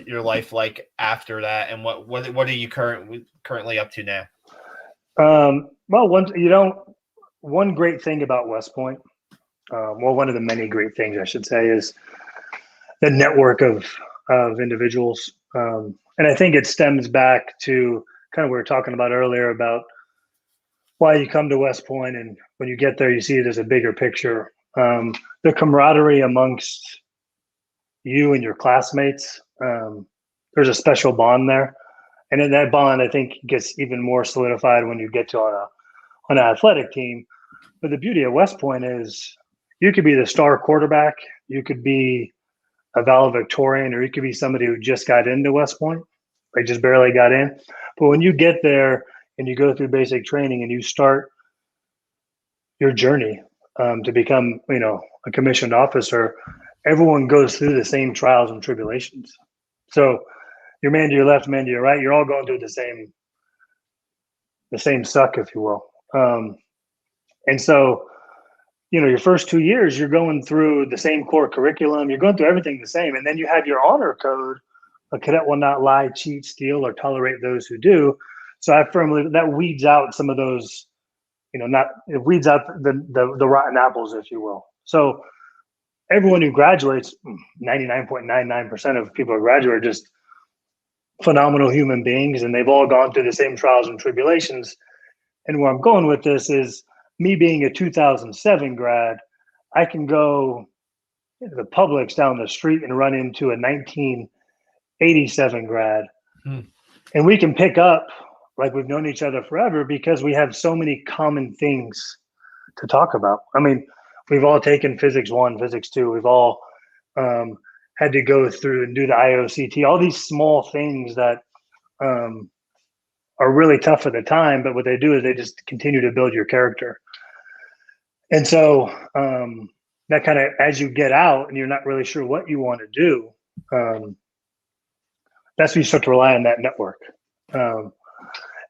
[SPEAKER 1] your life like after that, and what are you currently up to now?
[SPEAKER 2] Well, one great thing about West Point, one of the many great things I should say, is the network of individuals, and I think it stems back to kind of what we were talking about earlier about why you come to West Point, and when you get there, you see it as a bigger picture. The camaraderie amongst you and your classmates, there's a special bond there, and in that bond, I think gets even more solidified when you get to on an athletic team. But the beauty of West Point is you could be the star quarterback, you could be a valedictorian, or you could be somebody who just got into West Point, like just barely got in. But when you get there and you go through basic training and you start your journey to become, a commissioned officer, everyone goes through the same trials and tribulations. So your man to your left, man to your right, you're all going through the same suck, if you will. And so, your first 2 years, you're going through the same core curriculum. You're going through everything the same. And then you have your honor code. A cadet will not lie, cheat, steal, or tolerate those who do. So I firmly, that weeds out some of those, it weeds out the rotten apples, if you will. So everyone who graduates, 99.99% of people who graduate are just phenomenal human beings, and they've all gone through the same trials and tribulations. And where I'm going with this is, me being a 2007 grad, I can go to the Publix down the street and run into a 1987 grad. And we can pick up like we've known each other forever because we have so many common things to talk about. I mean, we've all taken physics 1, physics 2. We've all had to go through and do the IOCT, all these small things that are really tough at the time, but what they do is they just continue to build your character. And so that kind of, as you get out and you're not really sure what you want to do, that's when you start to rely on that network.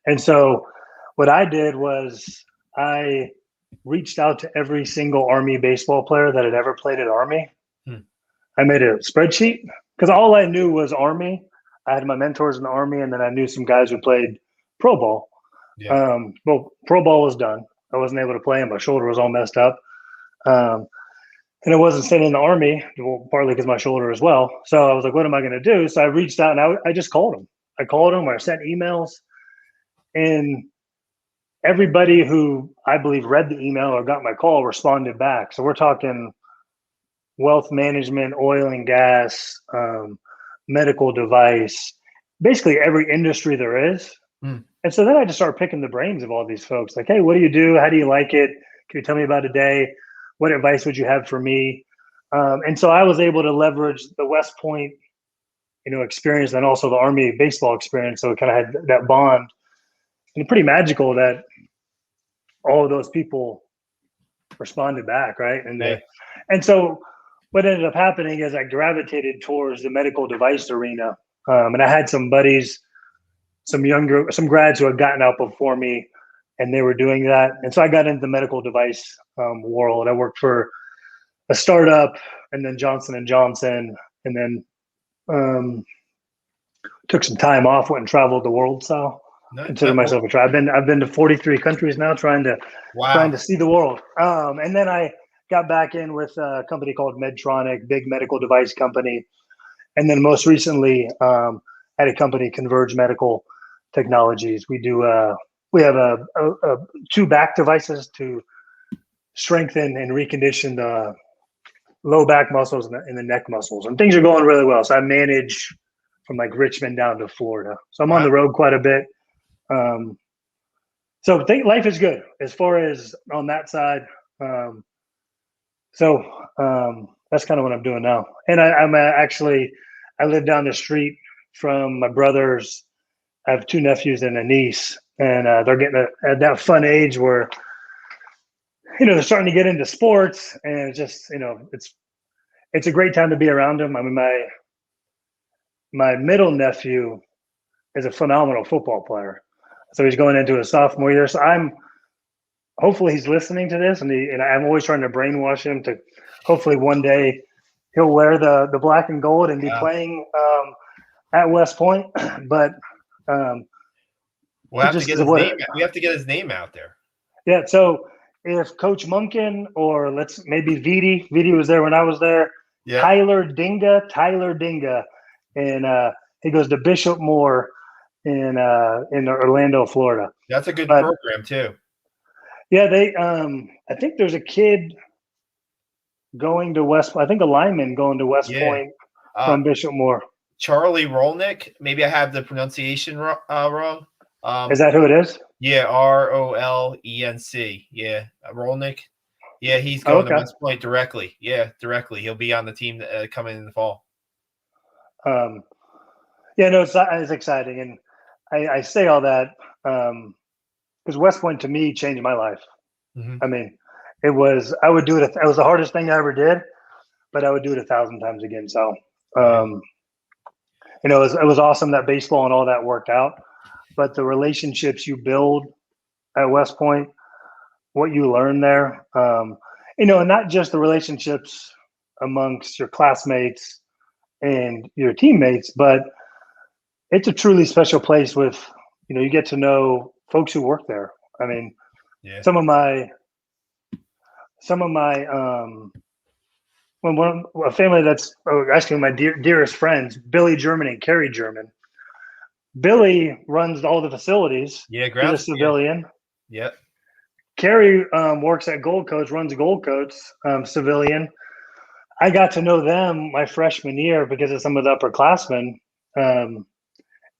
[SPEAKER 2] And so what I did was I reached out to every single Army baseball player that had ever played at Army. I made a spreadsheet because all I knew was Army. I had my mentors in the Army, and then I knew some guys who played pro ball.
[SPEAKER 1] Yeah.
[SPEAKER 2] Well, pro ball was done. I wasn't able to play, and my shoulder was all messed up. And I wasn't staying in the Army, well, partly because my shoulder as well. So I was like, what am I going to do? So I reached out, and I just called them. I called them, or I sent emails. And everybody who I believe read the email or got my call responded back. So we're talking wealth management, oil and gas, medical device, basically every industry there is. And so then I just started picking the brains of all these folks. Like, hey, what do you do? How do you like it? Can you tell me about a day? What advice would you have for me? And so I was able to leverage the West Point, experience, and also the Army baseball experience. So it kind of had that bond. And pretty magical that all of those people responded back, right? And so what ended up happening is I gravitated towards the medical device arena, and I had some buddies, some grads who had gotten out before me, and they were doing that. And so I got into the medical device world. I worked for a startup, and then Johnson & Johnson, and then took some time off, went and traveled the world. So consider myself a try. I've been to 43 countries now, trying to see the world. And then I got back in with a company called Medtronic, big medical device company, and then most recently at a company, Converge Medical Technologies. We have 2 back devices to strengthen and recondition the low back muscles and the neck muscles, and things are going really well. So I manage from like Richmond down to Florida. So I'm on the road quite a bit. So I think life is good as far as on that side. So that's kind of what I'm doing now. And I live down the street from my brothers. I have 2 nephews and a niece, and they're getting at that fun age where, they're starting to get into sports, and it's just, it's a great time to be around them. I mean, my middle nephew is a phenomenal football player. So he's going into his sophomore year. So hopefully he's listening to this, and I'm always trying to brainwash him to hopefully one day he'll wear the black and gold and be playing at West Point. But
[SPEAKER 1] we have to get his name out there.
[SPEAKER 2] Yeah. So if Coach Munkin, or maybe Vidi was there when I was there. Yeah. Tyler Dinga, and he goes to Bishop Moore in Orlando, Florida.
[SPEAKER 1] That's a good program too.
[SPEAKER 2] Yeah, I think there's a kid going to West. I think a lineman going to West Point from Bishop Moore.
[SPEAKER 1] Charlie Rolnick. Maybe I have the pronunciation wrong.
[SPEAKER 2] Is that who it is?
[SPEAKER 1] Yeah, Rolenc. Yeah, Rolnick. Yeah, he's going to West Point directly. Yeah, directly. He'll be on the team coming in the fall.
[SPEAKER 2] Yeah, no, it's exciting, and I say all that because West Point to me changed my life. Mm-hmm. I mean, I would do it. It was the hardest thing I ever did, but I would do it 1,000 times again. So, it was awesome that baseball and all that worked out, but the relationships you build at West Point, what you learn there, and not just the relationships amongst your classmates and your teammates, but it's a truly special place with, you get to know folks who work there. I mean, some of my a family that's actually my dearest friends, Billy German and Carrie German. Billy runs all the facilities.
[SPEAKER 1] Yeah,
[SPEAKER 2] he's a civilian.
[SPEAKER 1] Yeah.
[SPEAKER 2] Carrie works at Gold Coast, runs Gold Coast, civilian. I got to know them my freshman year because of some of the upperclassmen.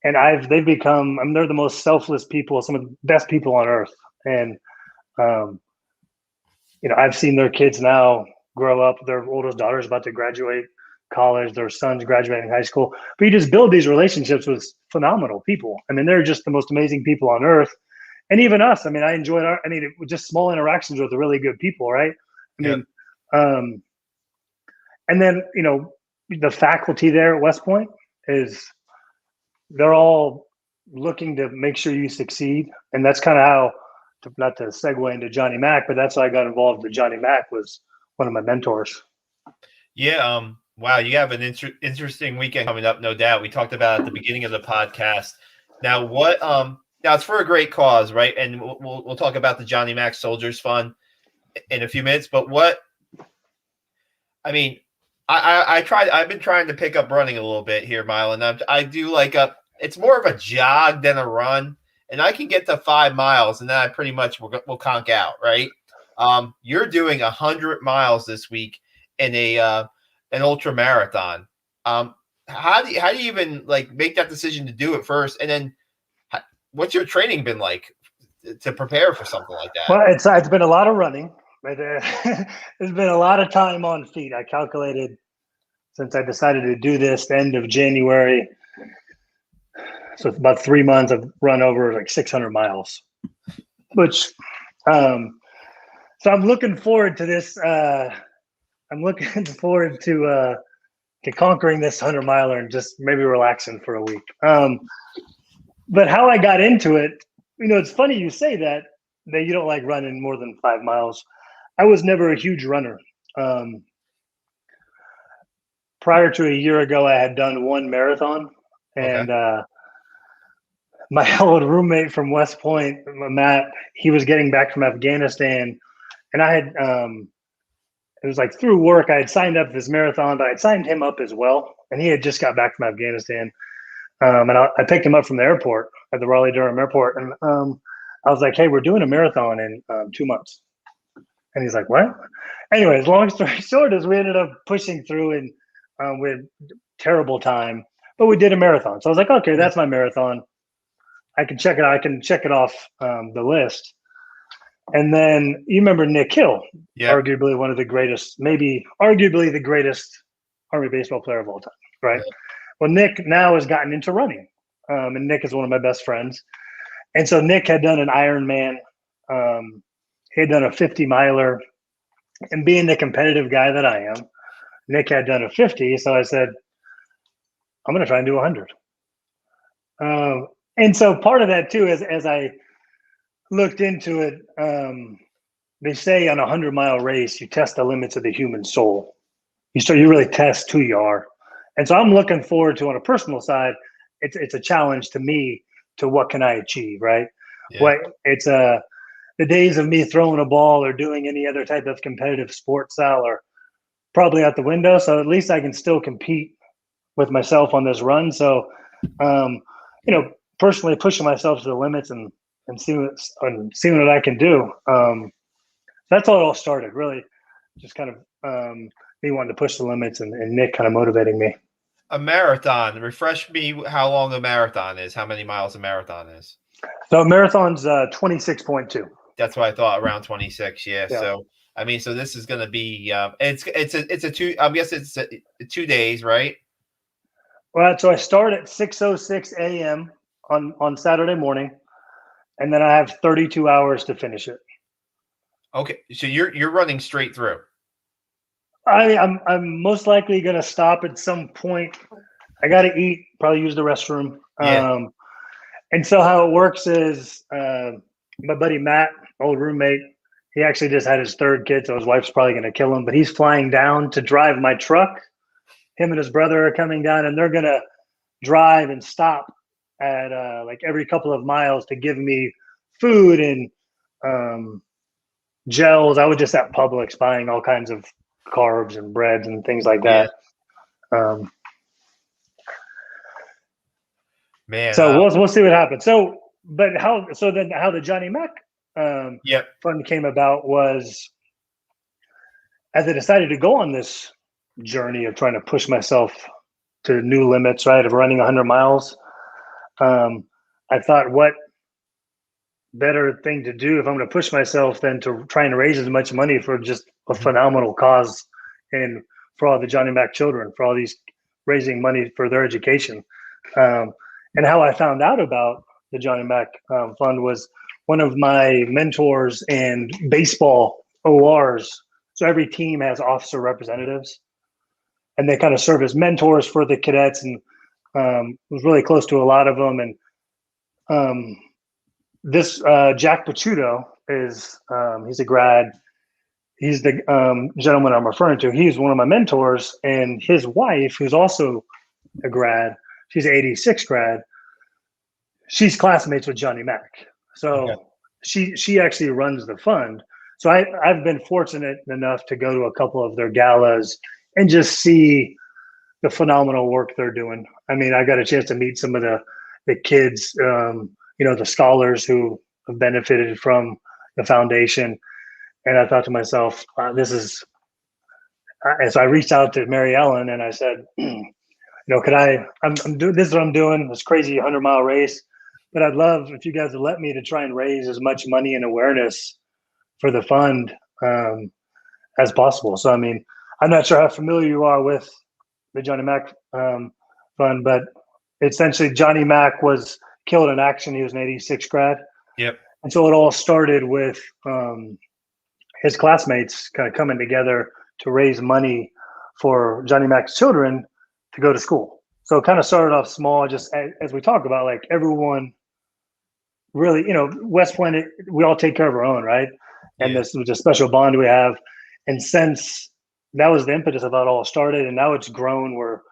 [SPEAKER 2] And they've become, they're the most selfless people, some of the best people on earth. And I've seen their kids now grow up. Their oldest daughter is about to graduate college. Their son's graduating high school. But you just build these relationships with phenomenal people. I mean, they're just the most amazing people on earth. And even us, I mean, I enjoyed just small interactions with really good people, right? I
[SPEAKER 1] Yep.
[SPEAKER 2] mean, and then, the faculty there at West Point they're all looking to make sure you succeed. And that's kind of how, not to segue into Johnny Mack, but that's how I got involved with Johnny Mack, was one of my mentors.
[SPEAKER 1] Yeah. Wow. You have an interesting weekend coming up, no doubt. We talked about at the beginning of the podcast. Now, now it's for a great cause, right? And we'll talk about the Johnny Mack Soldiers Fund in a few minutes. But I've been trying to pick up running a little bit here, Milan. I do it's more of a jog than a run, and I can get to 5 miles, and then I pretty much will conk out, right? You're doing 100 miles this week in an ultra marathon. How do you even make that decision to do it first, and then what's your training been like to prepare for something like that?
[SPEAKER 2] Well, it's been a lot of running, but there's been a lot of time on feet. I calculated, since I decided to do this the end of January, so it's about 3 months. I've run over 600 miles, which so I'm looking forward to this. I'm looking forward to conquering this 100-miler and just maybe relaxing for a week. But how I got into it, it's funny you say that you don't like running more than 5 miles. I was never a huge runner. Prior to a year ago, I had done one marathon, and my old roommate from West Point, Matt, he was getting back from Afghanistan, and I had it was through work, I had signed up this marathon, but I had signed him up as well, and he had just got back from Afghanistan. And I picked him up from the airport at the Raleigh-Durham airport, and I was like, "Hey, we're doing a marathon in 2 months." And he's like, "What?" Anyways, long story short is we ended up pushing through, and we had terrible time, but we did a marathon. So I was like, "Okay, that's my marathon. I can check it out. I can check it off the list." And then you remember Nick Hill, arguably one of the greatest, maybe arguably the greatest Army baseball player of all time, right? Yeah. Well, Nick now has gotten into running, and Nick is one of my best friends. And so Nick had done an Ironman. He had done a 50-miler. And being the competitive guy that I am, Nick had done a 50. So I said, I'm going to try and do 100. And so part of that, too, is as I looked into it, they say on a 100-mile race, you test the limits of the human soul. You really test who you are. And so I'm looking forward to, on a personal side, it's a challenge to me to what can I achieve, right? Yeah. It's the days of me throwing a ball or doing any other type of competitive sports style are probably out the window. So at least I can still compete with myself on this run. So, personally pushing myself to the limits and seeing what I can do. That's how it all started, really. Just kind of me wanting to push the limits and Nick kind of motivating me.
[SPEAKER 1] A marathon. Refresh me how long a marathon is. How many miles a marathon is?
[SPEAKER 2] So a marathon's 26.2.
[SPEAKER 1] That's what I thought, around 26. Yeah. So so this is going to be it's a two. I guess it's 2 days, right?
[SPEAKER 2] Well, so I start at 6:06 a.m. on Saturday morning, and then I have 32 hours to finish it.
[SPEAKER 1] Okay, so you're running straight through.
[SPEAKER 2] I'm most likely going to stop at some point. I got to eat, probably use the restroom. Yeah. And so how it works is my buddy Matt, old roommate, he actually just had his 3rd kid, so his wife's probably going to kill him. But he's flying down to drive my truck. Him and his brother are coming down, and they're going to drive and stop at every couple of miles to give me food and gels. I was just at Publix buying all kinds of carbs and breads and things like that.
[SPEAKER 1] Man,
[SPEAKER 2] so we'll see what happens. So how the Johnny Mack fund came about was, as I decided to go on this journey of trying to push myself to new limits, right, of running 100 miles. I thought, what better thing to do if I'm going to push myself than to try and raise as much money for just a phenomenal cause and for all the Johnny Mac children, for all these raising money for their education. And how I found out about the Johnny Mac Fund was one of my mentors in baseball ORs. So every team has officer representatives, and they kind of serve as mentors for the cadets, and was really close to a lot of them. And this Jack Pachuto is he's a grad. He's the gentleman I'm referring to. He's one of my mentors, and his wife, who's also a grad, she's an 86 grad. She's classmates with Johnny Mac. So she actually runs the fund. So I've been fortunate enough to go to a couple of their galas and just see the phenomenal work they're doing. I mean, I got a chance to meet some of the kids, the scholars who have benefited from the foundation. And I thought to myself, this is, and so I reached out to Mary Ellen and I said, I'm doing, this is what I'm doing, this crazy 100-mile race, but I'd love if you guys would let me to try and raise as much money and awareness for the fund as possible. So, I mean, I'm not sure how familiar you are with the Johnny Mac fund, but essentially Johnny Mac was killed in action. He was an 86 grad.
[SPEAKER 1] Yep.
[SPEAKER 2] And so it all started with his classmates kind of coming together to raise money for Johnny Mac's children to go to school. So it kind of started off small, just as we talk about, like everyone really, West Point, we all take care of our own, right? And this was a special bond we have. And since that was the impetus of how it all started, and now it's grown where,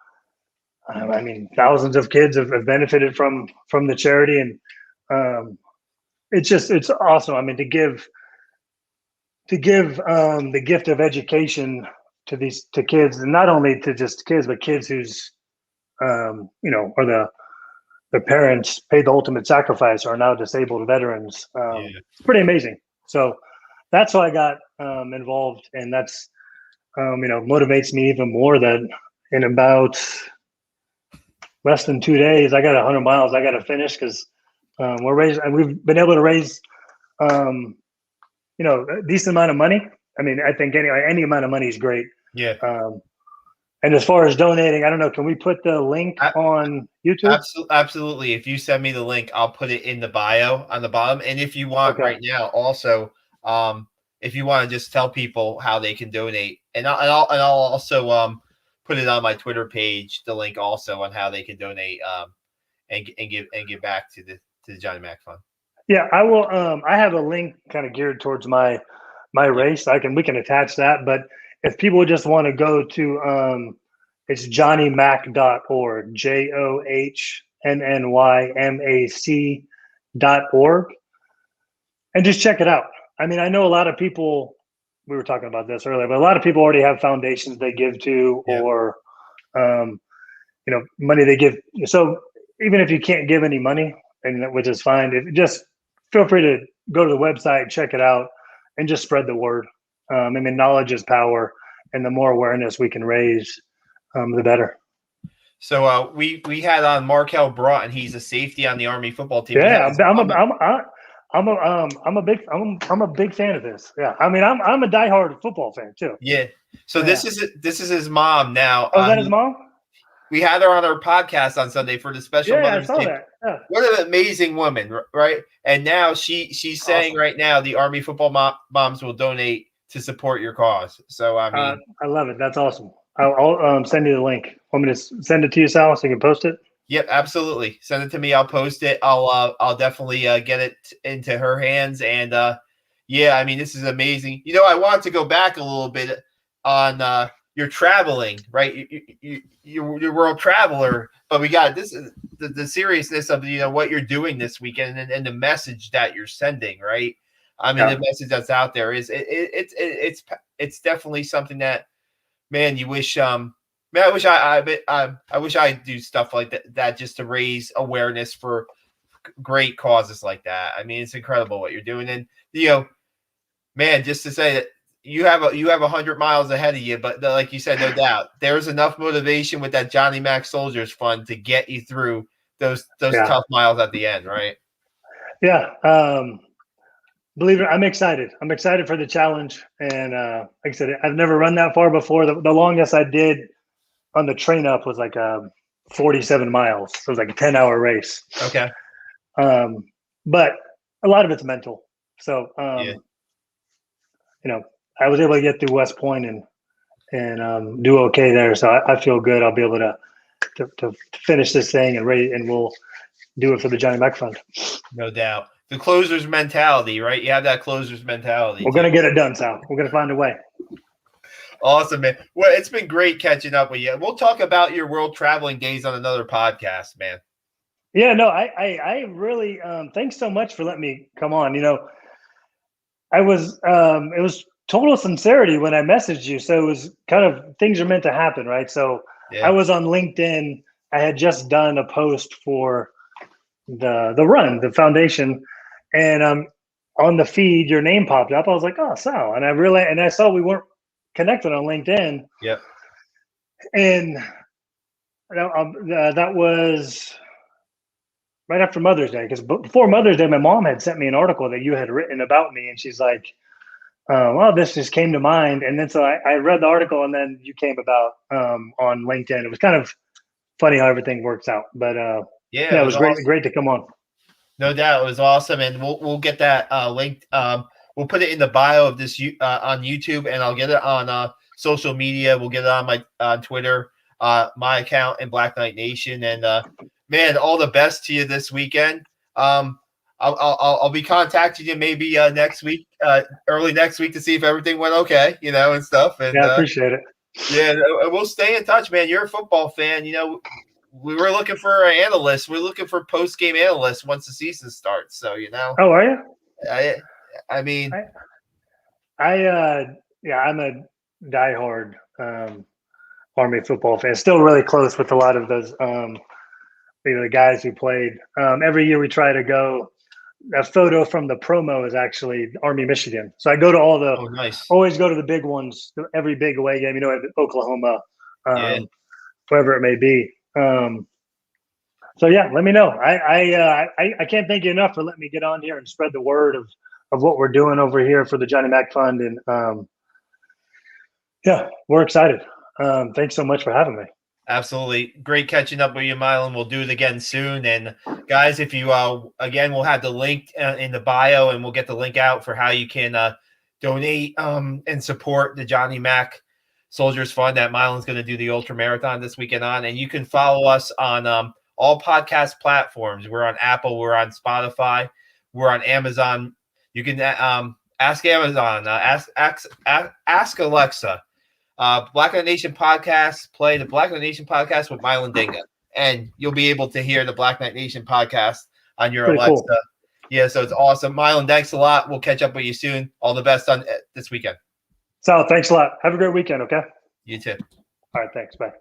[SPEAKER 2] thousands of kids have benefited from the charity. And it's awesome. I mean, to give the gift of education to kids, and not only to just kids, but kids who's, or the parents paid the ultimate sacrifice, are now disabled veterans. It's pretty amazing. So that's how I got involved, and that's motivates me even more that in about less than 2 days, I got 100 miles I got to finish, because we've been able to raise a decent amount of money. I mean, I think any amount of money is great.
[SPEAKER 1] Yeah.
[SPEAKER 2] And as far as donating, I don't know, can we put the link on YouTube?
[SPEAKER 1] Absolutely. If you send me the link, I'll put it in the bio on the bottom. And if you want right now, also, if you want to just tell people how they can donate, and I'll also put it on my Twitter page, the link also on how they can donate and give back to the Johnny Mac Fund. Yeah,
[SPEAKER 2] I will. I have a link kind of geared towards my race. We can attach that, but if people just want to go to it's johnnymac.org, JOHNNYMAC.org, and just check it out. I mean, I know a lot of people, we were talking about this earlier, but a lot of people already have foundations they give to, or money they give. So even if you can't give any money, and which is fine, just feel free to go to the website, check it out, and just spread the word. Knowledge is power, and the more awareness we can raise, the better.
[SPEAKER 1] So we had on Markelle Braun. He's a safety on the Army football team.
[SPEAKER 2] Yeah, I'm a big fan of this. Yeah, I mean, I'm a diehard football fan too.
[SPEAKER 1] Yeah. So this is his mom now.
[SPEAKER 2] Oh, is that his mom?
[SPEAKER 1] We had her on our podcast on Sunday for the special Mother's Day.
[SPEAKER 2] That. Yeah.
[SPEAKER 1] What an amazing woman, right? And now she's saying right now the Army football moms will donate to support your cause. So I mean,
[SPEAKER 2] I love it. That's awesome. I'll send you the link. Want me to send it to you, Sal, so you can post it?
[SPEAKER 1] Yep, absolutely. Send it to me. I'll post it. I'll definitely get it into her hands. And I mean, this is amazing. I wanted to go back a little bit on your traveling, right? You're a world traveler, but we got this the seriousness of what you're doing this weekend and the message that you're sending, right? I mean, the message that's out there is it's definitely something that, man, you wish. Man, I wish I wish I do stuff like that just to raise awareness for great causes like that. I mean, it's incredible what you're doing, and man, just to say that you have 100 miles ahead of you, but like you said, no doubt there's enough motivation with that Johnny Mac Soldiers Fund to get you through those tough miles at the end, right?
[SPEAKER 2] Yeah. believe it, I'm excited. I'm excited for the challenge. And like I said, I've never run that far before. The longest I did on the train up was like 47 miles. So it was like a 10-hour race.
[SPEAKER 1] Okay.
[SPEAKER 2] But a lot of it's mental. So,
[SPEAKER 1] Yeah.
[SPEAKER 2] I was able to get through West Point and do okay there. So I feel good. I'll be able to finish this thing and ready, and we'll do it for the Johnny Mac Fund.
[SPEAKER 1] No doubt. The closer's mentality, right? You have that closer's mentality.
[SPEAKER 2] We're going to get it done, Sal. We're going to find a way.
[SPEAKER 1] Awesome, man. Well, it's been great catching up with you. We'll talk about your world traveling days on another podcast, man.
[SPEAKER 2] Yeah, no, I really thanks so much for letting me come on. I was it was total sincerity when I messaged you. So it was kind of things are meant to happen, right? So
[SPEAKER 1] Yeah.
[SPEAKER 2] I was on LinkedIn. I had just done a post for the run, the foundation, and on the feed your name popped up. I was like, oh, Sal, and I saw we weren't connected on LinkedIn.
[SPEAKER 1] Yep.
[SPEAKER 2] And that was right after Mother's Day, because before Mother's Day, my mom had sent me an article that you had written about me, and she's like, well, this just came to mind. And then so I read the article, and then you came about on LinkedIn. It was kind of funny how everything works out. But
[SPEAKER 1] yeah,
[SPEAKER 2] it was great,
[SPEAKER 1] awesome.
[SPEAKER 2] great to come on.
[SPEAKER 1] No doubt, it was awesome, and we'll get that linked. We'll put it in the bio of this on YouTube, and I'll get it on social media. We'll get it on my Twitter, my account, and Black Knight Nation. And man, all the best to you this weekend. I'll be contacting you maybe next week, early next week, to see if everything went okay, and stuff. And
[SPEAKER 2] yeah, I appreciate it.
[SPEAKER 1] Yeah, we'll stay in touch, man. You're a football fan, We were looking for an analyst. We're looking for post-game analysts once the season starts. So,
[SPEAKER 2] Oh, are you?
[SPEAKER 1] I mean,
[SPEAKER 2] I'm a diehard Army football fan. Still really close with a lot of those, the guys who played. Every year we try to go. A photo from the promo is actually Army, Michigan. So I go to
[SPEAKER 1] nice.
[SPEAKER 2] Always go to the big ones, every big away game. Oklahoma,
[SPEAKER 1] Yeah.
[SPEAKER 2] wherever it may be. So yeah, let me know. I can't thank you enough for letting me get on here and spread the word of what we're doing over here for the Johnny Mac Fund. And yeah, we're excited. Thanks so much for having me.
[SPEAKER 1] Absolutely. Great catching up with you, Milan. We'll do it again soon. And guys, if you, again, we'll have the link in the bio, and we'll get the link out for how you can donate and support the Johnny Mac Soldiers Fund that Milan's going to do the ultra marathon this weekend on. And you can follow us on all podcast platforms. We're on Apple, we're on Spotify, we're on Amazon. You can ask Amazon, ask Alexa. Black Knight Nation podcast, play the Black Knight Nation podcast with Milan Dinga, and you'll be able to hear the Black Knight Nation podcast on your Alexa. Cool. Yeah, so it's awesome. Milan, thanks a lot. We'll catch up with you soon. All the best on this weekend.
[SPEAKER 2] Sal, thanks a lot. Have a great weekend, okay?
[SPEAKER 1] You too.
[SPEAKER 2] All right, thanks. Bye.